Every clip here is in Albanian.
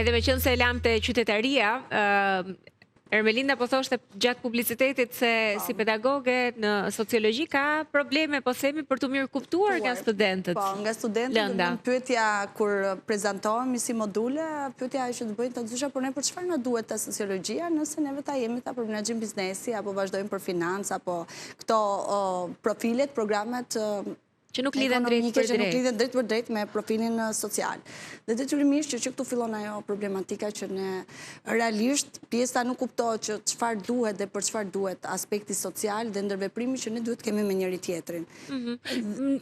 Edhe me qënë se lam të qytetaria, Ermelinda po thoshte gjatë publicitetit se si pedagoge në sociologji ka probleme, po themi, për të mirë kuptuar nga studentët. Po, nga studentët, në pyetja kur prezentohemi si module, pyetja e që të bëjnë të dysha për ne për çfarë na duhet ta sociologjia, nëse neve ta jemi ta për menaxhim biznesi, apo vazhdojmë për financë, apo këto profilet, programet që nuk lidhen drejt për drejt. Që nuk lidhen drejt për drejt me profilin social. Dhe detyrimisht që këtu fillon ajo problematika që ne realisht pjesa nuk kuptohet që çfarë duhet dhe për çfarë duhet aspekti social dhe ndërveprimi që ne duhet kemi me njëri tjetrin.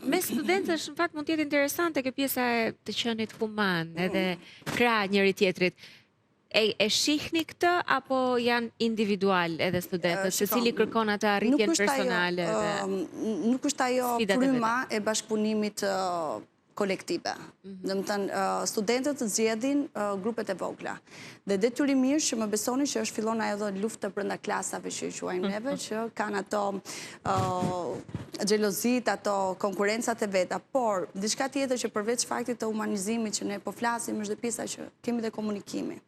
Me studentësh në fakt mund të jetë interesante kjo pjesa e të qenit human, edhe krah njëri tjetrit. E shihni këtë, apo janë individual edhe studentët, se cili kërkon ata arritjen personale? Nuk është ajo fryma e bashkëpunimit kolektive. Dhe më thënë, studentët të zgjedhin grupet e vogla. Dhe detyrimisht që më besoni që është fillon ajo lufta brenda klasave që i quajnë neve, që kanë ato xhelozit, ato konkurencat e veta, por diçka tjetër që përveç faktit të humanizimit që ne po flasim është dhe pjesa që kemi dhe komunikimi.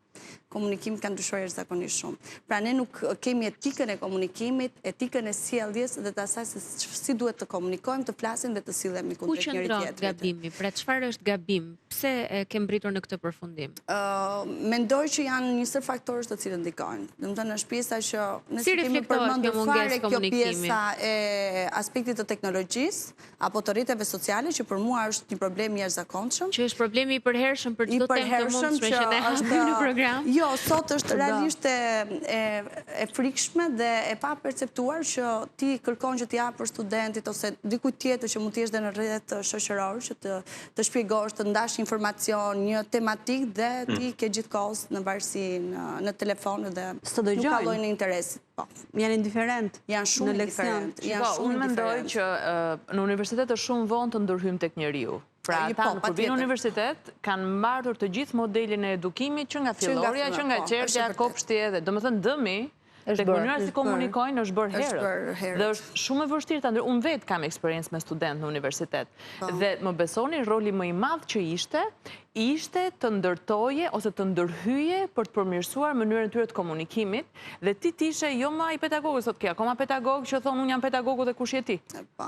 Komunikimit kanë ndryshuar jashtëzakonisht shumë. Pra ne nuk kemi etikën e komunikimit, etikën e sjelljes dhe të asaj se si duhet të komunikojmë, të flasim dhe të sillemi kundrejt njëri tjetrit. Ku qëndron gabimi? Pra çfarë është gabim? Pse ke mbritur në këtë përfundim? Mendoj që janë një sër faktorësh të cilët ndikojnë. Domethënë është pjesa që nëse kemi përmendur fare kjo pjesa e aspektit të teknologjisë apo të rrjeteve sociale që për mua është një problem i jashtëzakonshëm. Që është problemi i përhershëm për çdo temë të mundshme që ne hapim në program. Jo, sot është realisht e frikshme dhe e pa perceptuar që ti kërkon që t'i japësh për studentit ose dikujt tjetër që mund t'jesh dhe në rrjet shoqëror që të shpjegosh, të ndash informacion, një tematik dhe ti ke gjithkohës në varësi në telefon dhe nuk kallojnë interesit. Janë indiferent. Janë shumë indiferent. Unë mendoj që në universitet është shumë vonë të ndërhyjmë tek njeriu. Pra ata në kur vinë në universitet kanë mbartur të gjithë modelin e edukimit që nga fillorja, që nga qertja, kopshti edhe. Domethënë dëmi tek mënyra si komunikojnë është bërë herët. Dhe është shumë e vështirë ta ndërtojë. Unë vetë kam eksperiencë me student në universitet. Dhe më besoni, roli më i madh që ishte të ndërtoje ose të ndërhyje për të përmirësuar mënyrën e tyre të komunikimit dhe ti tishe jo më ai pedagogët, sot ke akoma pedagog që thonë unë jam pedagogu dhe kush je ti.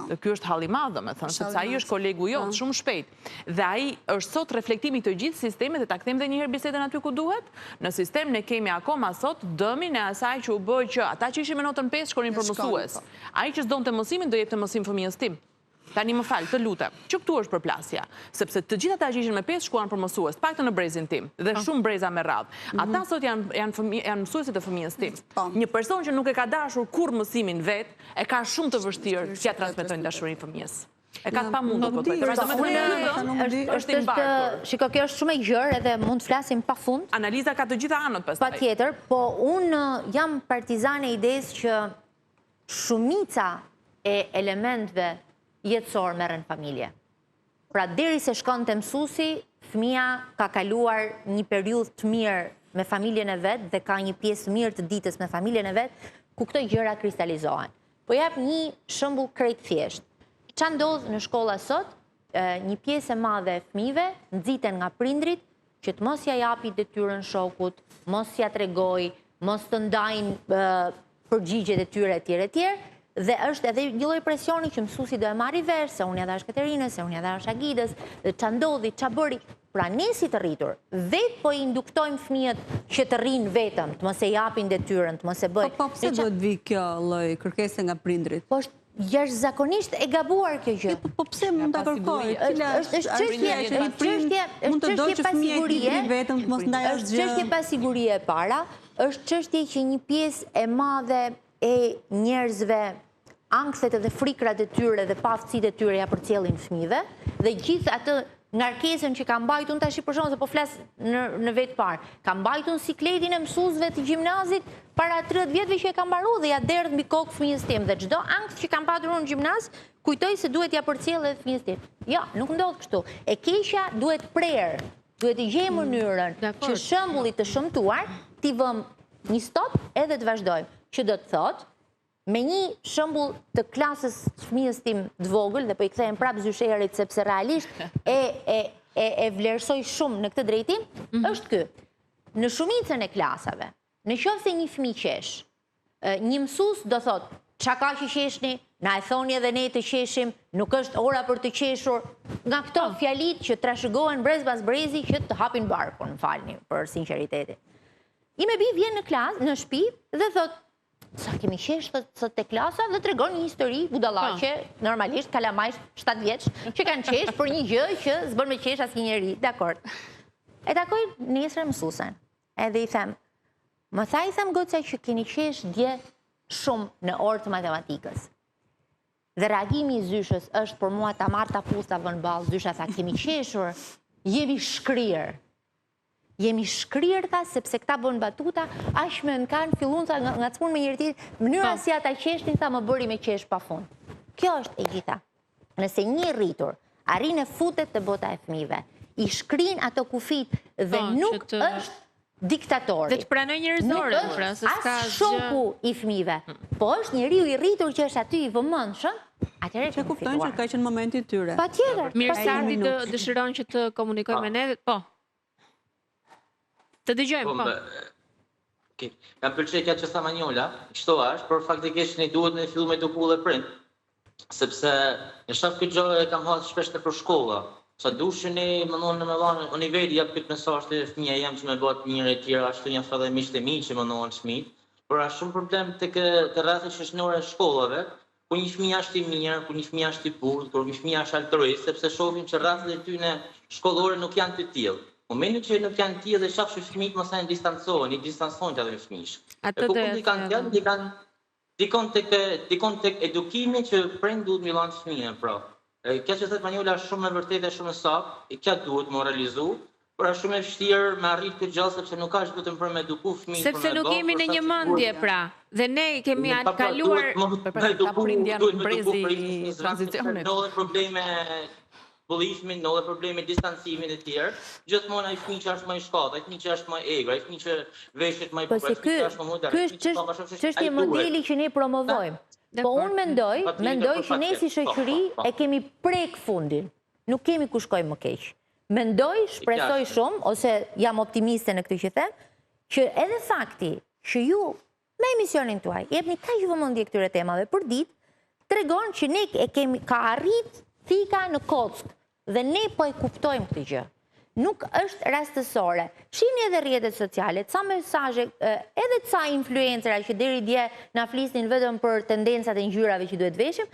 Dhe ky është halli i madh, domethënë, sepse ai është kolegu jot shumë shpejt. Dhe ai është sot reflektimi i të gjithë sistemit dhe ta kthejmë edhe një herë bisedën aty ku duhet. Në sistem ne kemi akoma sot dëmin e asaj që u bë që ata që ishin me notën 5 shkonin për mësues. Ai që s'donte mësimin do jepte mësim fëmijës tim. Tani më falë, të lutem, që këtu është përplasja, sepse të gjitha ata që ishin me 5 shkuan për mësues, paktën në brezin tim, dhe shumë breza me radhë. Ata sot janë mësuesit e fëmijës tim. Një person që nuk e ka dashur kur mësimin vet, e ka shumë të vështirë që ja transmetojnë dashurin fëmijës. E ka të pamundur po të është i mbartur. Shiko, kjo është shumë e gjerë edhe mund të flasim pafund. Analiza ka të gjitha anët pastaj. Patjetër, po unë jam partizane e idesë që shumica e elementëve jetësor merren familje. Pra deri se shkon te mësuesi, fëmia ka kaluar një periudhë të mirë me familjen e vet dhe ka një pjesë mirë të ditës me familjen e vet, ku këto gjëra kristalizohen. Po jap një shembull krejt thjesht. Ç'a ndodh në shkolla sot? Një pjesë e madhe e fëmijëve nxiten nga prindrit që të mos ja japi detyrën shokut, mos ja tregoj, mos të ndajnë përgjigjet e tyre etj. Dhe është edhe një lloj presioni që mësuesi do e marrë vesh, se unë ja dash Katerinës, se unë ja dash Agidës, dhe ç'a ndodhi, ç'a bëri. Pra ne si të rritur, vetë po i induktojmë fëmijët që të rrinë vetëm, të mos e japin detyrën, të mos e bëjnë. Po pse duhet vi kjo lloj kërkese nga prindrit? Po është jashtëzakonisht e gabuar kjo gjë. Po pse mund ta kërkoj? Është çështje pasigurie vetëm të mos ndaj asgjë. Është çështje pasigurie e para, është çështje që një pjesë e madhe e njerëzve ankset dhe frikrat e tyre dhe paftësitë e tyre ja përcjellin fëmijëve dhe gjithë atë ngarkesën që ka mbajtur tash për shkak se po flas në vetë parë. Ka mbajtur sikletin e mësuesve të gjimnazit para 30 vjetëve që e ka mbaruar dhe ja derdh mbi kokë fëmijës tim dhe çdo ankth që kam patur në gjimnaz kujtoj se duhet ja përcjellë fëmijës tim. Jo, nuk ndodh kështu. E keqja duhet prerë, duhet të gjejmë mënyrën që shembullit të shëmtuar t'i vëm një stop edhe të vazhdojmë. Që do të thotë, me një shembull të klasës të fëmijës tim të vogël, dhe po i kthehem prapë zysherit sepse realisht e vlerësoj shumë në këtë drejtim, është ky. në shumicën e klasave, në qoftë se një fëmijë qesh, një mësues do thotë, "Çka ka që qeshni? Na e thoni edhe ne të qeshim, nuk është ora për të qeshur." Nga këto fjalit që trashëgohen brez pas brezi që të hapin barkun, më falni për sinqeritetin. I me bi vjen në klasë, në shtëpi dhe thotë, "Sa kemi qesh sot te klasa?" dhe tregon një histori budallaqe, normalisht kalamajsh 7 vjeç, që kanë qesh për një gjë që s'bën me qesh asnjë njeri, dakord. E takoj nesër mësuesen. Edhe i them, "Më tha i them goca që keni qesh dje shumë në orë të matematikës." Dhe reagimi i zyshës është për mua ta marr ta pus ta vën ballë, zysha tha, "Kemi qeshur, jemi shkrirë." Jemi shkrirë, tha, sepse këta bën batuta, aq më kanë fillun tha ngacmon me njëri tjetrin, mënyra si ata qeshnin tha më bëri me qesh pafund. Kjo është e gjitha. Nëse një rritur arrin e futet te bota e fëmijëve, i shkrin ato kufit dhe nuk është diktatori. Dhe të pranoj njerëzore, pra, se s'ka as shoku i fëmijëve, po është njeriu i rritur që është aty i vëmendshëm, atëherë që kuptojnë që ka qenë momenti i tyre. Patjetër. Mirë, Sardi dëshiron që të komunikoj me ne, po. Të dëgjojmë, po. Kam pëlqej që sa Manjola, kështu është, por faktikisht ne duhet në fillim eduku dhe prind, sepse në shaf këtë gjë e kam hasë shpesh për shkolla. Sa dushin e më ndonë në me vanë, unë i veri jap këtë mesazh të fëmija jam që me bëhet njëre e tjera, ashtu një fa dhe miqtë e mi që më ndonë shmit, por është shumë problem të rrethë shoqërore e shkollave, ku një fëmija është i mirë, ku një fëmija është i butë, kur një fëmija është altruist, sepse shohim që rrethët e tyne shkollore nuk janë të tillë. Momentin që nuk janë tillë dhe shaf që fëmijët mos janë distancojnë të edhe fëmijësh. Atë do të kanë dikon tek edukimi që prind duhet mi lanë fëmijën, pra. Kjo që thot Manjola është shumë e vërtetë e shumë e saktë, kjo duhet moralizu, por është shumë e vështirë me arrit këtë gjë sepse nuk ka vetëm për me eduku fëmijët. Sepse nuk jemi në një mendje, pra. Dhe ne kemi kaluar ka prindja në brezi i tranzicionit. Probleme bullizmin, në dhe probleme distancimin e tjerë, gjithmonë ai fëmijë që është më i shkallët, ai fëmijë që është më egër, ai fëmijë që veshët më i bukur, ai fëmijë që është më modern. Ky është një modeli që ne promovojmë. Po unë mendoj që ne si shoqëri e kemi prek fundin. Nuk kemi ku shkojmë më keq. Mendoj, shpresoj shumë, ose jam optimiste në këtë që them, që edhe fakti që ju me emisionin tuaj jepni kaq vëmendje këtyre temave për ditë, tregon që ne e kemi ka arrit thika në kock dhe ne po e kuptojmë këtë gjë. Nuk është rastësore. Shihni edhe rrjetet sociale, ca mesazhe, edhe ca influencera që deri dje na flisnin vetëm për tendencat e ngjyrave që duhet veshim,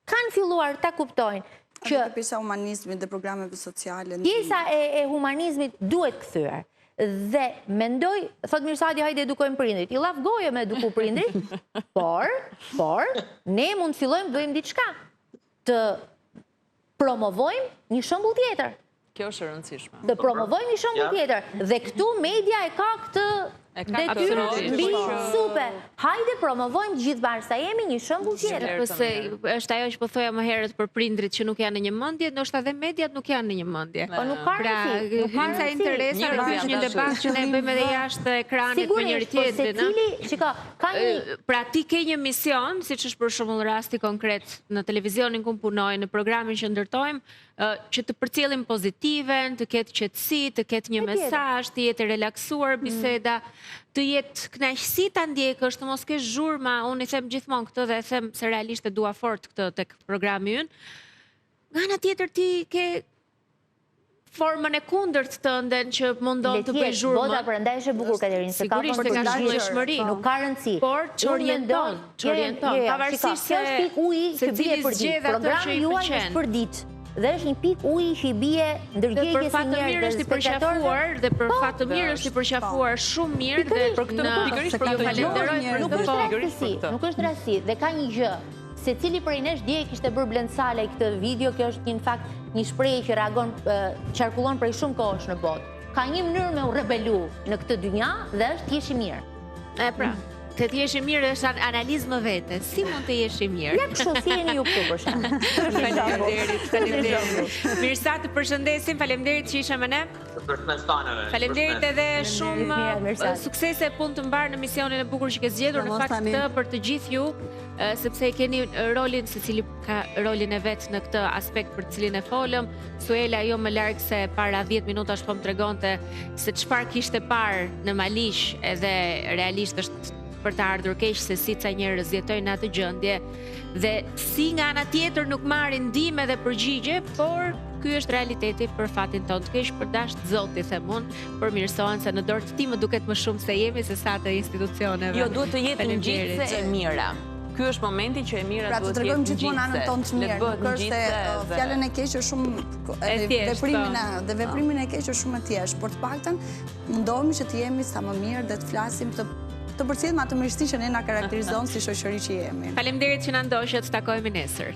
kanë filluar ta kuptojnë që pjesa e humanizmit dhe programeve sociale. Pjesa e humanizmit duhet kthyer. Dhe mendoj, thot Mirsadi, hajde edukojmë prindrit. I llaf goje me eduku prindrit, por ne mund të fillojmë bëjmë diçka. Të promovojmë një shembull tjetër. Kjo është e rëndësishme. Të promovojmë një shembull tjetër. Dhe këtu media e ka këtë detyrë mbi supe. Hajde promovojmë gjithë bashkë sa jemi një shembull tjetër. Përse është ajo që po thoja më herët për prindrit që nuk janë në një mendje, ndoshta edhe mediat nuk janë në një mendje. Po nuk ka rëndësi. Pra, hyjnë ca interesa, është një debat që ne bëjmë edhe jashtë ekranit me njëri tjetrin. Pra ti ke një mision, siç është për shembull rasti konkret në televizionin ku punoj, në programin që ndërtojmë, që të përcjellim pozitiven, të ketë qetësi, të ketë një mesazh, të jetë relaksuar biseda, të jetë kënaqësi ta ndjekësh, të mos kesh zhurma. Unë i them gjithmonë këtë dhe e them se realisht e dua fort këtë tek programi ynë. Nga ana tjetër ti ke formën e kundërt tënden që mundon të bëj zhurmë. Bota prandaj është e bukur, Katerin, se ka përshtatshmëri, nuk ka rëndësi. Por çorienton, pavarësisht se është pikë uji që bie për ditë. Programi juaj është për ditë. Dhe është një pikë uji që i bie ndërgjegjës së njerëzve është i përqafuar dhe për fat të mirë është i përqafuar shumë mirë dhe për këtë pikërisht për këtë falenderoj. Nuk është rastësi dhe ka një gjë. Secili prej nesh dje kishte bërë Blendsalaj këtë video, kjo është në fakt një shprehje që reagon qarkullon prej shumë kohësh në botë. Ka një mënyrë me u rebelu në këtë dynja dhe është t'jesh i mirë. E pra, Të t'jesh i mirë është analizë më vete. Si mund të jesh i mirë? Ja kështu, si jeni ju këtu për shembull. Faleminderit. Mirë sa të përshëndesim, faleminderit që ishe me ne. Faleminderit edhe shumë suksese, punë të mbar në misionin e bukur që ke zgjedhur, në fakt këtë për të gjithë ju, sepse e keni rolin, secili ka rolin e vet në këtë aspekt për të cilin e folëm. Suela jo më larg se para 10 minutash po më tregonte se çfarë kishte parë në Malish, edhe realisht është për të ardhur keq se si ca njerëz jetojnë në atë gjendje dhe si nga ana tjetër nuk marrin ndihmë dhe përgjigje, por ky është realiteti për fatin tonë të keq, për dasht Zoti them unë, përmirësohen se në dorë të ti më duket më shumë se jemi se sa të institucioneve. Jo, duhet të jetë ngjitse e mira. Ky është momenti që e mira duhet të jetë ngjitse. Pra të tregojmë gjithmonë anën tonë të mirë, nuk është se fjalën e keq është shumë veprimin e keq është shumë e thjeshtë, por të paktën mundohemi që të jemi sa më mirë dhe të flasim të përcjellim atë mirësi që ne na karakterizon si shoqëri që jemi. Faleminderit që na ndoqët, të takohemi nesër.